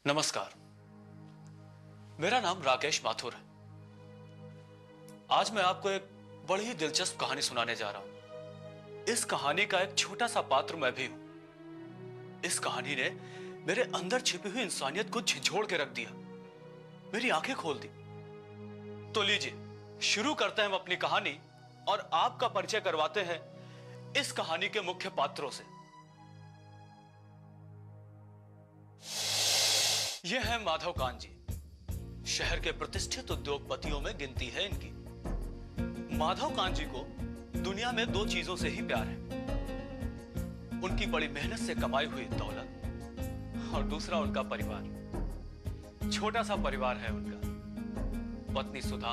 नमस्कार। मेरा नाम राकेश माथुर है। आज मैं आपको एक बड़ी ही दिलचस्प कहानी सुनाने जा रहा हूं। इस कहानी का एक छोटा सा पात्र मैं भी हूं। इस कहानी ने मेरे अंदर छिपी हुई इंसानियत को झिझोड़ के रख दिया, मेरी आंखें खोल दी। तो लीजिए शुरू करते हैं हम अपनी कहानी और आपका परिचय करवाते हैं इस कहानी के मुख्य पात्रों से। यह है माधव कांत जी। शहर के प्रतिष्ठित उद्योगपतियों में गिनती है इनकी। माधव कांत जी को दुनिया में दो चीजों से ही प्यार है, उनकी बड़ी मेहनत से कमाई हुई दौलत और दूसरा उनका परिवार। छोटा सा परिवार है उनका, पत्नी सुधा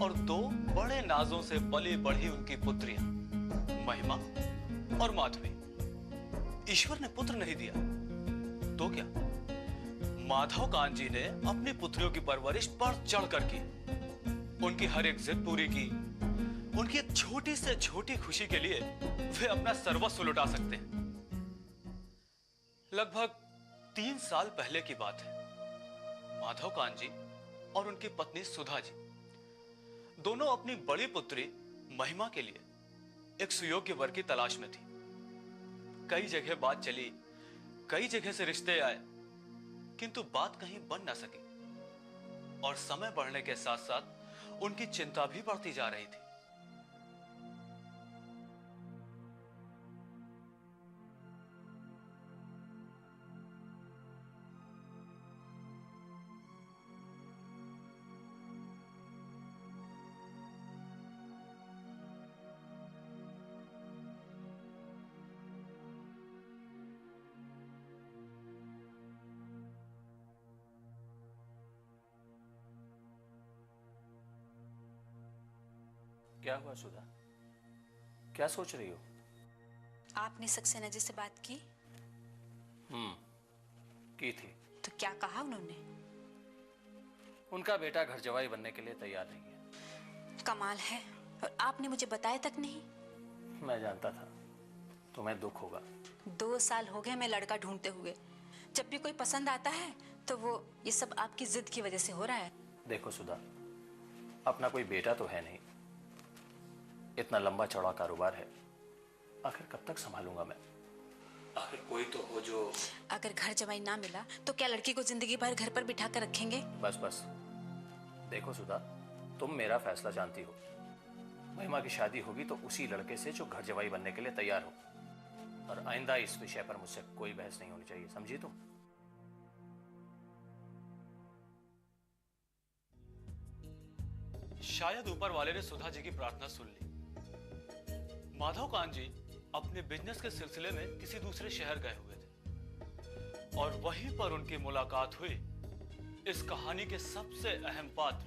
और दो बड़े नाजों से पली बढ़ी उनकी पुत्रियां महिमा और माधवी। ईश्वर ने पुत्र नहीं दिया तो क्या, माधव कांत जी ने अपनी पुत्रियों की परवरिश बढ़ चढ़कर की, उनकी हर एक जिद पूरी की। उनकी एक छोटी से छोटी खुशी के लिए वे अपना सर्वस्व लुटा सकते हैं। लगभग 3 साल पहले की बात है। माधव कांत जी और उनकी पत्नी सुधा जी दोनों अपनी बड़ी पुत्री महिमा के लिए एक सुयोग्य वर की तलाश में थी। कई जगह बात चली, कई जगह से रिश्ते आए, किंतु बात कहीं बन ना सकी और समय बढ़ने के साथ साथ उनकी चिंता भी बढ़ती जा रही थी। क्या हुआ सुधा? क्या सोच रही हो? आपने सक्सेना जी से बात की? की थी। तो क्या कहा उन्होंने? उनका बेटा घर जवाई बनने के लिए तैयार नहीं है। कमाल है, और आपने मुझे बताया तक नहीं। मैं जानता था तुम्हें दुख होगा। 2 साल हो गए मैं लड़का ढूंढते हुए। जब भी कोई पसंद आता है तो वो ये सब आपकी जिद की वजह से हो रहा है। देखो सुधा, अपना कोई बेटा तो है नहीं, इतना लंबा चौड़ा कारोबार है, आखिर कब तक संभालूंगा मैं? आखिर कोई तो हो जो। अगर घर जवाई ना मिला तो क्या लड़की को जिंदगी भर घर पर बिठा कर रखेंगे? बस बस, देखो सुधा, तुम मेरा फैसला जानती हो। महिमा की शादी होगी तो उसी लड़के से जो घर जवाई बनने के लिए तैयार हो, और आइंदा इस विषय पर मुझसे कोई बहस नहीं होनी चाहिए, समझी तुम? शायद ऊपर वाले ने सुधा जी की प्रार्थना सुन ली। माधव कांत जी अपने बिजनेस के सिलसिले में किसी दूसरे शहर गए हुए थे और वहीं पर उनकी मुलाकात हुई इस कहानी के सबसे अहम पात्र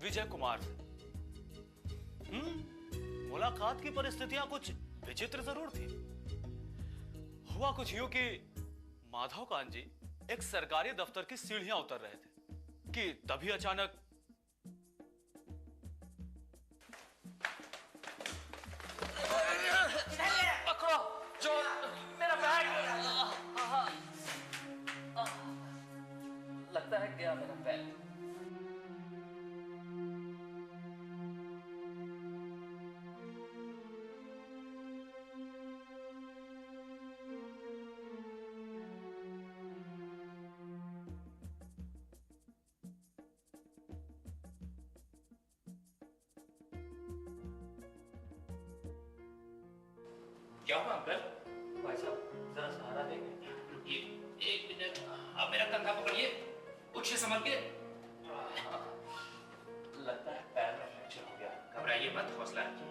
विजय कुमार से। मुलाकात की परिस्थितियां कुछ विचित्र जरूर थी। हुआ कुछ यूं कि माधव कांत जी एक सरकारी दफ्तर की सीढ़ियां उतर रहे थे कि तभी अचानक पकड़ो, जो मेरा बैग। लगता है गया मेरा बैग। क्या हुआ अंकल? भाई साहब जरा सहारा देंगे? रुकिए 1 मिनट, आप मेरा कंधा पकड़िए, उठिए संभल के। लगता है पैर में फ्रैक्चर हो गया। घबराइए मत, हौसला रखिए।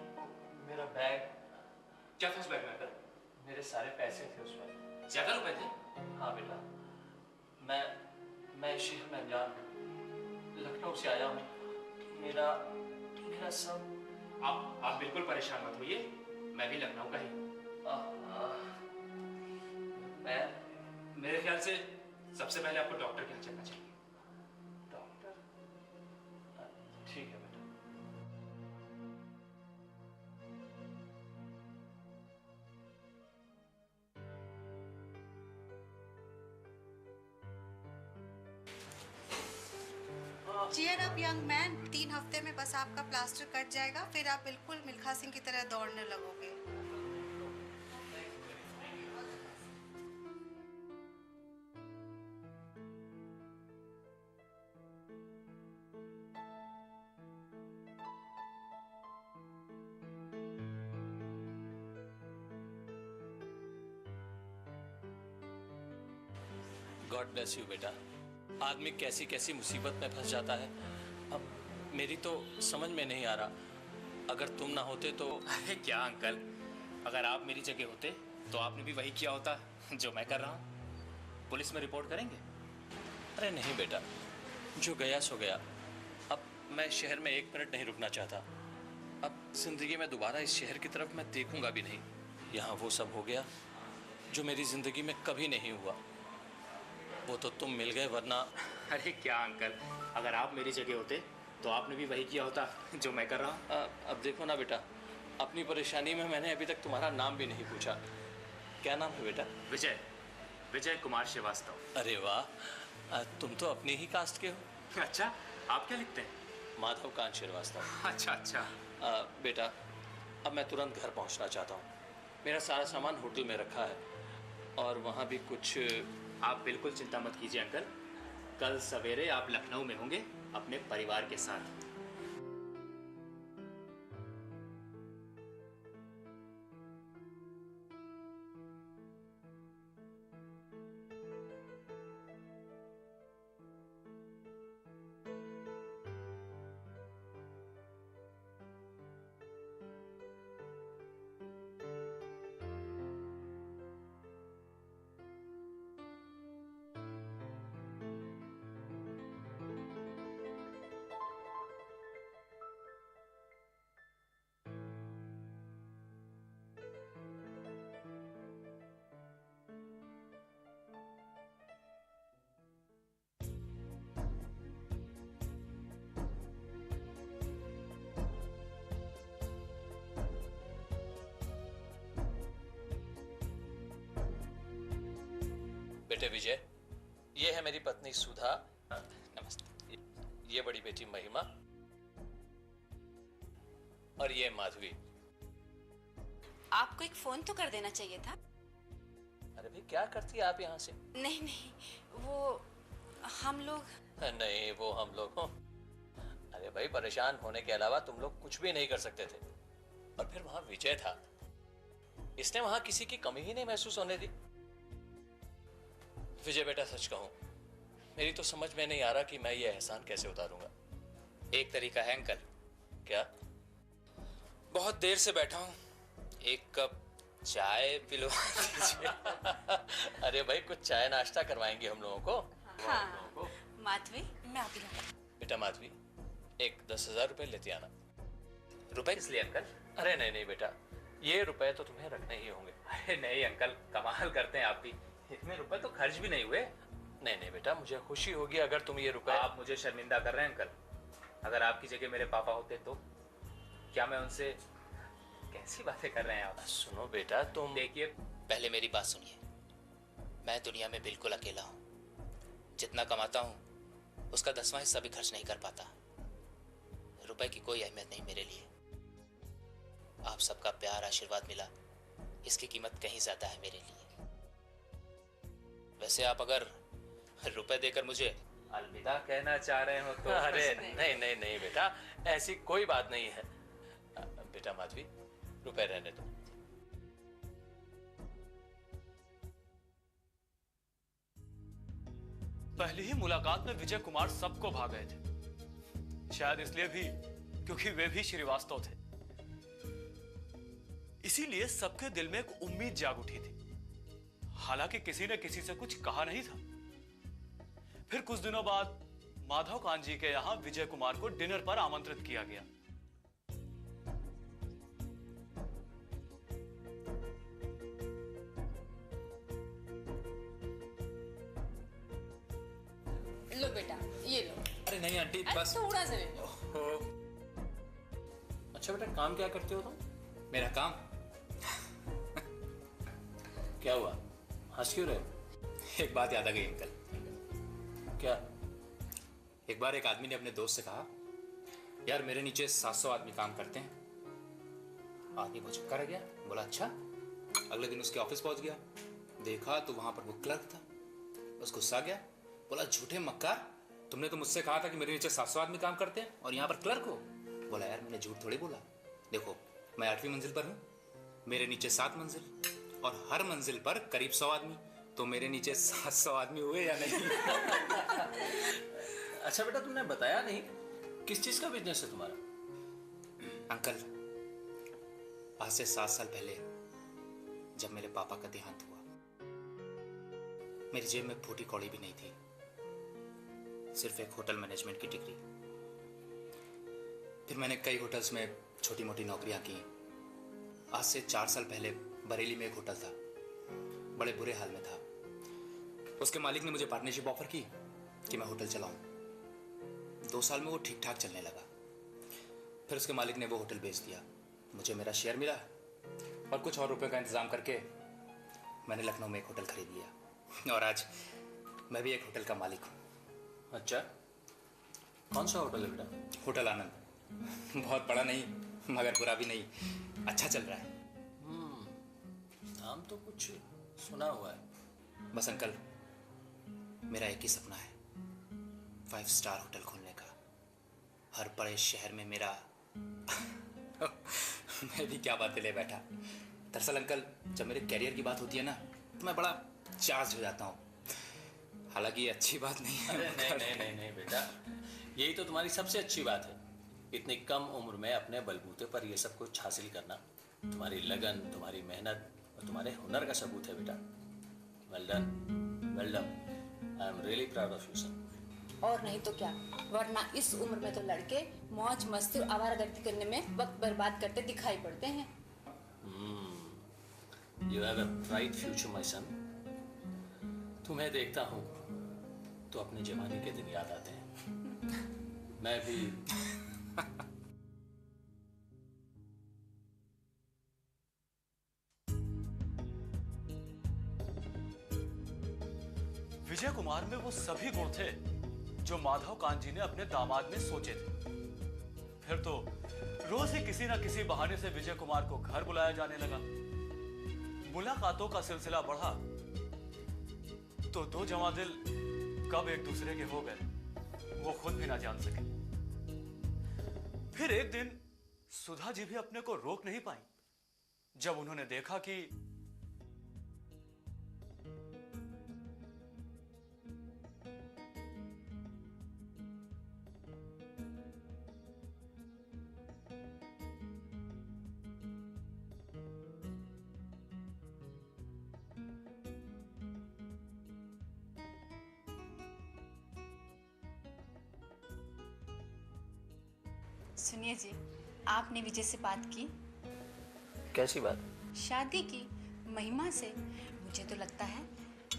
मेरा बैग, क्या था उस बैग में अंकल? मेरे सारे पैसे थे उसमें। ज्यादा रुपए थे? हाँ बेटा, मैं इस शहर में अनजान हूँ, लखनऊ से आया हूँ। मेरा मेरा सब। आप बिल्कुल परेशान मत होइए, मैं भी लखनऊ का ही हूँ। मैं मेरे ख्याल से सबसे पहले आपको डॉक्टर के यहाँ चलना चाहिए। डॉक्टर? ठीक है बेटा। चीयर अप यंग मैन, 3 हफ्ते में बस आपका प्लास्टर कट जाएगा, फिर आप बिल्कुल मिल्खा सिंह की तरह दौड़ने लगोगे। गॉड ब्लेस यू बेटा। आदमी कैसी कैसी मुसीबत में फंस जाता है। अब मेरी तो समझ में नहीं आ रहा, अगर तुम ना होते तो। अरे क्या अंकल, अगर आप मेरी जगह होते तो आपने भी वही किया होता जो मैं कर रहा हूँ। पुलिस में रिपोर्ट करेंगे? अरे नहीं बेटा, जो गया सो गया। अब मैं शहर में 1 मिनट नहीं रुकना चाहता। अब जिंदगी में दोबारा इस शहर की तरफ मैं देखूंगा भी नहीं। यहाँ वो सब हो गया जो मेरी जिंदगी में कभी नहीं हुआ। वो तो तुम मिल गए, वरना। अरे क्या अंकल, अगर आप मेरी जगह होते तो आपने भी वही किया होता जो मैं कर रहा हूँ। अब देखो ना बेटा, अपनी परेशानी में मैंने अभी तक तुम्हारा नाम भी नहीं पूछा। क्या नाम है बेटा? विजय, विजय कुमार श्रीवास्तव। अरे वाह, तुम तो अपनी ही कास्ट के हो। अच्छा, आप क्या लिखते हैं? माधव कांत श्रीवास्तव। अच्छा अच्छा। बेटा, अब मैं तुरंत घर पहुंचना चाहता हूँ। मेरा सारा सामान होटल में रखा है और वहाँ भी कुछ। आप बिल्कुल चिंता मत कीजिए अंकल, कल सवेरे आप लखनऊ में होंगे अपने परिवार के साथ। बेटे विजय, ये है मेरी पत्नी सुधा। नमस्ते। ये बड़ी बेटी महिमा और ये माधवी। आपको एक फोन तो कर देना चाहिए था। अरे भाई, क्या करती है आप यहाँ से? नहीं नहीं, वो हम लोग। नहीं, वो हम लोग हो। अरे भाई, परेशान होने के अलावा तुम लोग कुछ भी नहीं कर सकते थे। और फिर वहां विजय था, इसने वहां किसी की कमी ही नहीं महसूस होने दी। विजय बेटा, सच कहूं, मेरी तो समझ में नहीं आ रहा कि मैं ये एहसान कैसे उतारूंगा। एक तरीका है अंकल। क्या? बहुत देर से बैठा हूँ, एक कप चाय पिलवा दीजिए। अरे भाई, कुछ चाय नाश्ता करवाएंगे हम लोगों को। हाँ माधवी, मैं आती हूँ। बेटा माधवी, एक 10,000 रुपए लेती आना। रुपए किस लिए अंकल? अरे नहीं नहीं बेटा, ये रुपए तो तुम्हें रखने ही होंगे। अरे नहीं अंकल, कमाल करते हैं आप भी। इतने रुपए तो खर्च भी नहीं हुए। नहीं नहीं बेटा, मुझे खुशी होगी अगर तुम ये रुपए। आप मुझे शर्मिंदा कर रहे हैं अंकल। अगर आपकी जगह मेरे पापा होते तो क्या मैं उनसे। कैसी बातें कर रहे हैं आप? सुनो बेटा, तुम देखिए, पहले मेरी बात सुनिए। मैं दुनिया में बिल्कुल अकेला हूँ। जितना कमाता हूँ उसका 10वां हिस्सा भी खर्च नहीं कर पाता। रुपए की कोई अहमियत नहीं मेरे लिए। आप सबका प्यार आशीर्वाद मिला, इसकी कीमत कहीं ज्यादा है मेरे लिए। वैसे आप अगर रुपए देकर मुझे अलविदा कहना चाह रहे हो तो। अरे नहीं नहीं नहीं बेटा, ऐसी कोई बात नहीं है। बेटा माधवी, रुपए रहने दो। पहली ही मुलाकात में विजय कुमार सबको भा गए थे, शायद इसलिए भी क्योंकि वे भी श्रीवास्तव थे। इसीलिए सबके दिल में एक उम्मीद जाग उठी थी। हालांकि किसी ने किसी से कुछ कहा नहीं था। फिर कुछ दिनों बाद माधव कांत जी के यहां विजय कुमार को डिनर पर आमंत्रित किया गया। लो बेटा, ये लो। अरे नहीं आंटी, बस। थोड़ा सा ले लो। अच्छा बेटा, काम क्या करते हो तुम? मेरा काम? क्या हुआ, हंस क्यों रहे हो? एक बात याद आ गई अंकल। क्या? एक बार एक आदमी ने अपने दोस्त से कहा, यार मेरे नीचे 700 आदमी काम करते हैं। आदमी को चक्कर आ गया, बोला अच्छा। अगले दिन उसके ऑफिस पहुंच गया, देखा तो वहां पर वो क्लर्क था। बस गुस्सा गया, बोला झूठे मक्कार, तुमने तो मुझसे कहा था कि मेरे नीचे 700 आदमी काम करते हैं और यहाँ पर क्लर्क हो। बोला यार मैंने झूठ थोड़ी बोला, देखो मैं 8वीं मंजिल पर हूँ, मेरे नीचे 7 मंजिल और हर मंजिल पर करीब 100 आदमी, तो मेरे नीचे 700 आदमी हुए या नहीं? अच्छा बेटा, तुमने बताया नहीं किस चीज का बिजनेस है तुम्हारा? अंकल, आज से 7 साल पहले जब मेरे पापा का देहांत हुआ, मेरी जेब में फूटी कौड़ी भी नहीं थी, सिर्फ एक होटल मैनेजमेंट की डिग्री। फिर मैंने कई होटल्स में छोटी मोटी नौकरियां की। आज से 4 साल पहले बरेली में एक होटल था, बड़े बुरे हाल में था। उसके मालिक ने मुझे पार्टनरशिप ऑफर की कि मैं होटल चलाऊं। 2 साल में वो ठीक ठाक चलने लगा। फिर उसके मालिक ने वो होटल बेच दिया, मुझे मेरा शेयर मिला और कुछ और रुपयों का इंतजाम करके मैंने लखनऊ में एक होटल खरीद लिया और आज मैं भी एक होटल का मालिक हूँ। अच्छा, कौन सा होटल है बेटा? होटल आनंद। बहुत बड़ा नहीं मगर बुरा भी नहीं, अच्छा चल रहा है। नाम तो कुछ सुना हुआ है। बस अंकल, मेरा एक ही सपना है, 5 स्टार होटल खोलने का, हर बड़े शहर में मेरा। मैं भी क्या बातें ले बैठा। दरअसल अंकल, जब मेरे कैरियर की बात होती है ना तो मैं बड़ा चार्ज हो जाता हूँ। हालांकि ये अच्छी बात नहीं है। अरे नहीं नहीं नहीं नहीं बेटा, यही तो तुम्हारी सबसे अच्छी बात है। इतनी कम उम्र में अपने बलबूते पर ये सब कुछ हासिल करना तुम्हारी लगन, तुम्हारी मेहनत और तुम्हारे हुनर का सबूत है बेटा। Well done, well done. I am really proud of you sir. और नहीं तो क्या, वरना इस उम्र में तो लड़के मौज मस्ती और आवारागर्दी करने में वक्त बर्बाद करते दिखाई पड़ते हैं। You have a bright future my son. तुम्हें देखता हूँ तो अपने जवानी के दिन याद आते हैं। मैं भी विजय कुमार में वो सभी गुण थे जो माधव कांत जी ने अपने दामाद में सोचे थे। फिर तो रोज ही किसी न किसी बहाने से विजय कुमार को घर बुलाया जाने लगा। मुलाकातों का सिलसिला बढ़ा तो 2 जवां दिल कब एक दूसरे के हो गए वो खुद भी ना जान सके। फिर एक दिन सुधा जी भी अपने को रोक नहीं पाई जब उन्होंने देखा कि सुनिए जी, आपने विजय से बात की? कैसी बात? शादी की महिमा से। मुझे तो लगता है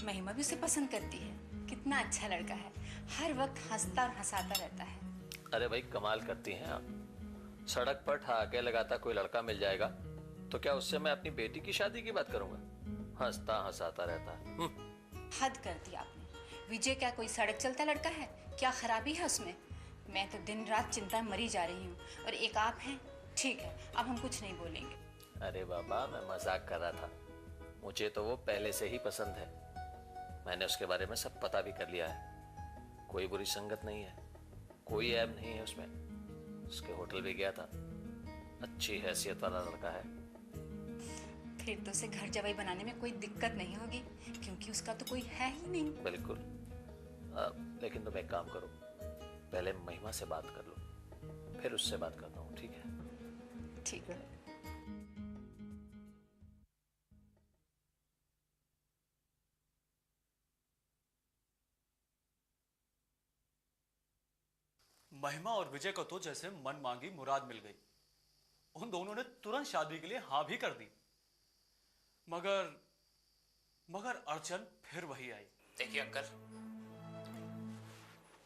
महिमा भी उसे पसंद करती है। कितना अच्छा लड़का है, हर वक्त हंसता और हंसाता रहता है। अरे भाई, कमाल करती हैं आप। सड़क पर ठहाके लगाता कोई लड़का मिल जाएगा तो क्या उससे मैं अपनी बेटी की शादी की बात करूंगा? हंसता हंसाता रहता है। हद कर दी आपने। विजय क्या कोई सड़क चलता लड़का है? क्या खराबी है उसमें? मैं तो दिन रात चिंता में मरी जा रही हूँ और एक आप हैं। ठीक है, अब हम कुछ नहीं बोलेंगे। अरे बाबा, मैं मजाक कर रहा था। मुझे तो वो पहले से ही पसंद है। मैंने उसके बारे में सब पता भी कर लिया है। कोई बुरी संगत नहीं है, कोई ऐब नहीं है उसमें। उसके होटल भी गया था, अच्छी हैसियत वाला लड़का है। फिर तो उसे घर जवाई बनाने में कोई दिक्कत नहीं होगी क्योंकि उसका तो कोई है ही नहीं। बिल्कुल। लेकिन तुम एक काम करो, पहले महिमा से बात कर लो, फिर उससे बात करता हूँ। ठीक है? ठीक है। महिमा और विजय को तो जैसे मन मांगी मुराद मिल गई। उन दोनों ने तुरंत शादी के लिए हाँ भी कर दी। मगर अड़चन फिर वही आई। देखिए अंकल,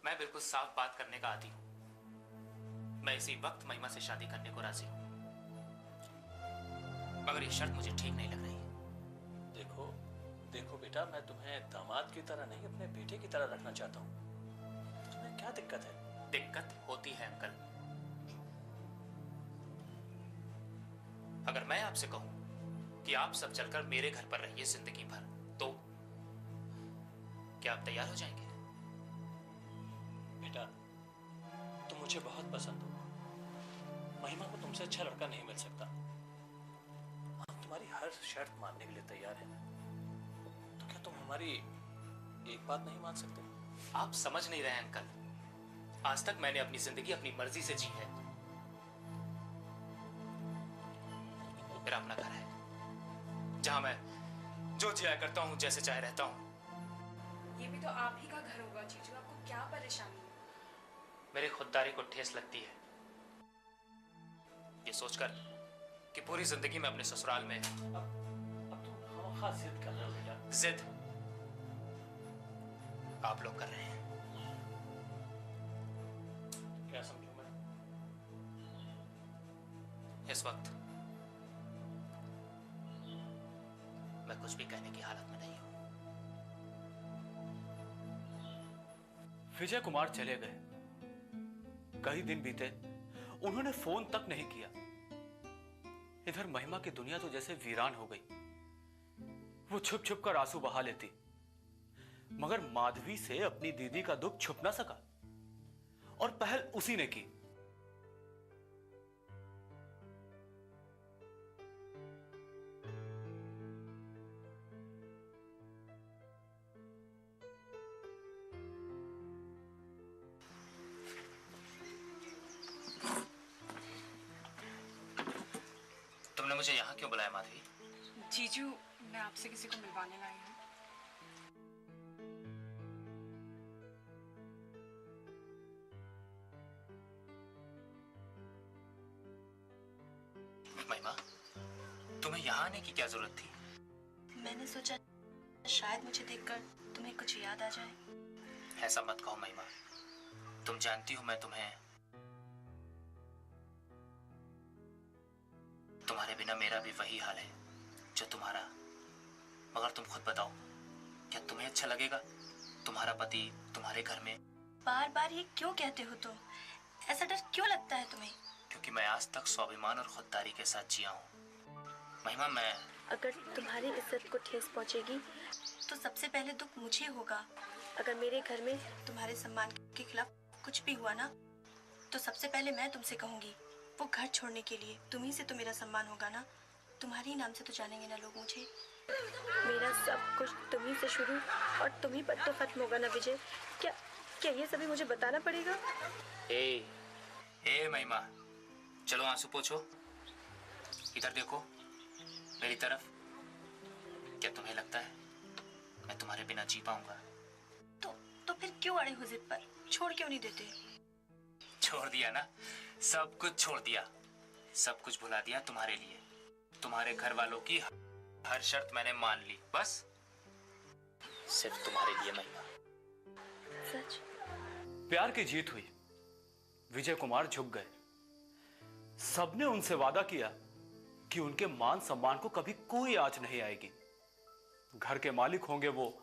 मैं बिल्कुल साफ बात करने का आदी हूं। मैं इसी वक्त महिमा से शादी करने को राजी हूं, मगर ये शर्त मुझे ठीक नहीं लग रही है। देखो देखो बेटा, मैं तुम्हें दामाद की तरह नहीं, अपने बेटे की तरह रखना चाहता हूँ। तुम्हें क्या दिक्कत है? दिक्कत होती है अंकल। अगर मैं आपसे कहूं कि आप सब चलकर मेरे घर पर रहिए जिंदगी भर, तो क्या आप तैयार हो जाएंगे? बेटा, तुम मुझे बहुत पसंद हो। महिमा को तुमसे अच्छा लड़का नहीं मिल सकता। हम तुम्हारी हर शर्त मानने के लिए तैयार हैं। तो क्या तुम हमारी एक बात नहीं मान सकते? आप समझ नहीं रहे अंकल। आज तक मैंने अपनी जिंदगी अपनी मर्जी से जी है। मेरा अपना घर है जहां मैं जो जिया करता हूं, जैसे चाहे रहता हूं। ये भी तो आप ही का घर होगा जीजू, आपको क्या परेशानी है? मेरी खुददारी को ठेस लगती है ये सोचकर कि पूरी जिंदगी में अपने ससुराल में। अब तुम खामखा जिद कर रहे हो बेटा। जिद आप लोग कर रहे हैं। क्या समझूं मैं? इस वक्त मैं कुछ भी कहने की हालत में नहीं हूं। विजय कुमार चले गए। कई दिन बीते, उन्होंने फोन तक नहीं किया। इधर महिमा की दुनिया तो जैसे वीरान हो गई। वो छुप छुप कर आंसू बहा लेती, मगर माधवी से अपनी दीदी का दुख छुप ना सका और पहल उसी ने की। तुमने मुझे यहां क्यों बुलाया माधवी? जीजू, मैं आपसे किसी को मिलवाने लाई हूँ। महिमा, तुम्हें यहां आने की क्या जरूरत थी? मैंने सोचा शायद मुझे देखकर तुम्हें कुछ याद आ जाए। ऐसा मत कहो महिमा। तुम जानती हो मैं तुम्हारे बिना मेरा भी वही हाल है जो तुम्हारा। मगर तुम खुद बताओ, क्या तुम्हें अच्छा लगेगा तुम्हारा पति तुम्हारे घर में? बार बार ये क्यों कहते हो तुम? ऐसा डर क्यों लगता है तुम्हें? क्योंकि मैं आज तक स्वाभिमान और खुददारी के साथ जिया हूँ। महिमा, मैं अगर तुम्हारी इज्जत को ठेस पहुंचेगी तो सबसे पहले दुख मुझे होगा। अगर मेरे घर में तुम्हारे सम्मान के खिलाफ कुछ भी हुआ ना, तो सबसे पहले मैं तुमसे कहूंगी वो घर छोड़ने के लिए। तुम्ही से तो मेरा सम्मान होगा ना, तुम्हारे ही नाम से तो जानेंगे ना लोग मुझे। मेरा सब कुछ तुम्ही से शुरू और तुम्ही पर तो खत्म होगा ना विजय। क्या क्या ये सभी मुझे बताना पड़ेगा? ए महिमा, चलो आंसू पोछो। इधर देखो मेरी तरफ। क्या तुम्हें लगता है मैं तुम्हारे बिना जी पाऊंगा? तो फिर क्यों अड़े हो जिद पर? छोड़ क्यों नहीं देते? छोड़ दिया ना, सब कुछ छोड़ दिया, सब कुछ भुला दिया तुम्हारे लिए। तुम्हारे घर वालों की हर शर्त मैंने मान ली, बस सिर्फ तुम्हारे लिए महिमा। सच? प्यार की जीत हुई। विजय कुमार झुक गए। सबने उनसे वादा किया कि उनके मान सम्मान को कभी कोई आंच नहीं आएगी। घर के मालिक होंगे वो,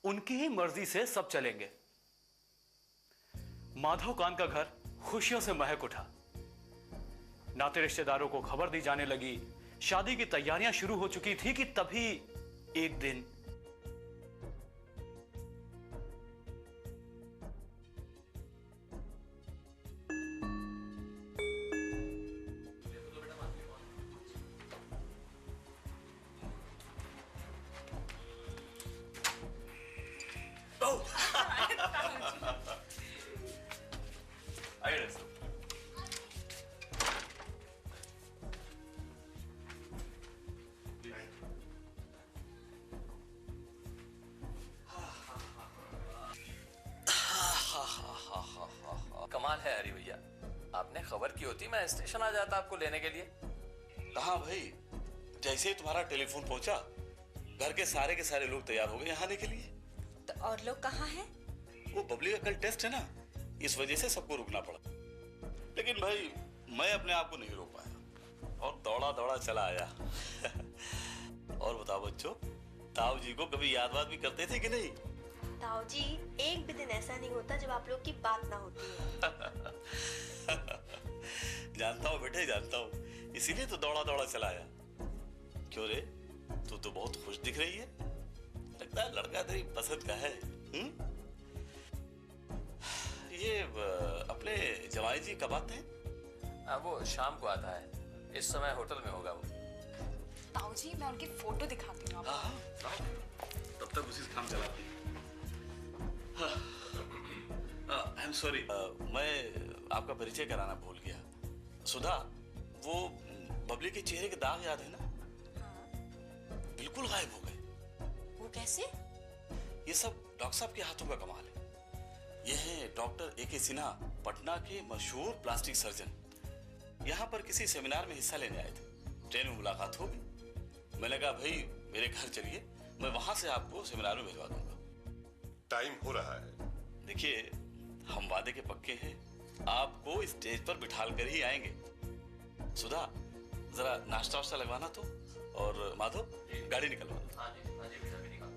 उनकी ही मर्जी से सब चलेंगे। माधवकांत का घर खुशियों से महक उठा। नाते रिश्तेदारों को खबर दी जाने लगी। शादी की तैयारियां शुरू हो चुकी थी कि तभी एक दिन कमाल है हरी भैया, आपने खबर की होती मैं स्टेशन आ जाता आपको लेने के लिए। कहाँ भाई, जैसे ही तुम्हारा टेलीफोन पहुंचा घर के सारे लोग तैयार हो गए यहाँ आने के लिए। तो और लोग कहाँ हैं? वो बबली का कल टेस्ट है ना, इस वजह से सबको रुकना पड़ा। लेकिन भाई मैं अपने आप को नहीं रोक पाया और दौड़ा दौड़ा चला आया। और बताओ बच्चों, ताऊ जी को कभी याद वाद भी करते थे कि नहीं? ताऊ जी, एक भी दिन ऐसा नहीं होता जब आप लोग की बात ना होती है। जानता हूँ बेटे, जानता हूँ, इसीलिए तो दौड़ा दौड़ा चला आया। क्यों रे, तू तो बहुत खुश दिख रही है, लगता है लड़का तेरी पसंद का है। ये अपने जवाई जी कब आते हैं? वो शाम को आता है, इस समय होटल में होगा वो। ताऊ जी, मैं उनकी फोटो दिखाती हूँ आपको। हाँ, तब तक उसी से काम चलाते हैं। आई एम सॉरी, मैं आपका परिचय कराना भूल गया। सुधा, वो बबली के चेहरे के दाग याद है ना? बिल्कुल गायब हो गए। वो कैसे? ये सब डॉक्टर साहब के हाथों का कमाल है। ये हैं डॉक्टर A.K. सिन्हा, पटना के मशहूर प्लास्टिक सर्जन। यहाँ पर किसी सेमिनार में हिस्सा लेने आए थे। ट्रेन में मुलाकात हो गई। मैंने कहा भाई मेरे घर चलिए, मैं वहां से आपको सेमिनार में भिजवा दूंगा। टाइम हो रहा है। देखिए, हम वादे के पक्के हैं, आपको स्टेज पर बिठाल कर ही आएंगे। सुधा, जरा नाश्ता वाश्ता लगवाना तो, और माधव गाड़ी निकलवा दो। हाँ जी, बेटा भी निकाल।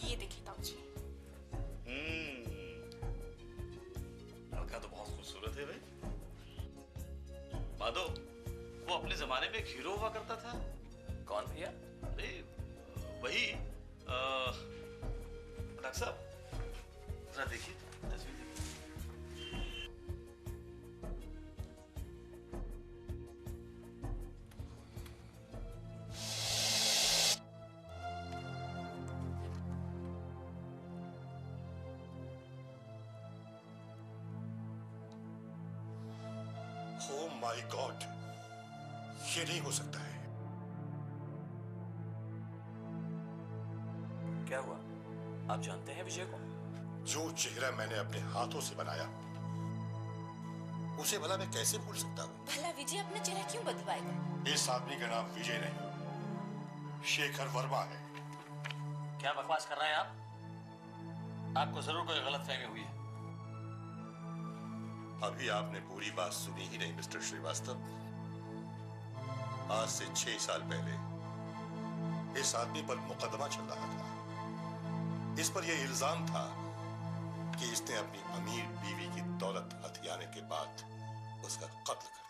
ये देखिए ताऊ जी। लड़का तो बहुत खूबसूरत है भाई। माधव, वो अपने जमाने में एक हीरो हुआ करता था। कौन भैया? अरे वही डॉक्टर साहब, जरा देखिए तस्वीर देखिए। Oh my God, ये नहीं हो सकता है। क्या हुआ? आप जानते हैं विजय को? जो चेहरा मैंने अपने हाथों से बनाया, उसे भला मैं कैसे भूल सकता हूँ? भला विजय अपना चेहरा क्यों बदलवाएगा? इस आदमी का नाम विजय नहीं, शेखर वर्मा है। क्या बकवास कर रहे हैं आप? आपको जरूर कोई गलतफहमी हुई है। अभी आपने पूरी बात सुनी ही नहीं मिस्टर श्रीवास्तव। आज से 6 साल पहले इस आदमी पर मुकदमा चल रहा था। इस पर यह इल्जाम था कि इसने अपनी अमीर बीवी की दौलत हथियाने के बाद उसका कत्ल कर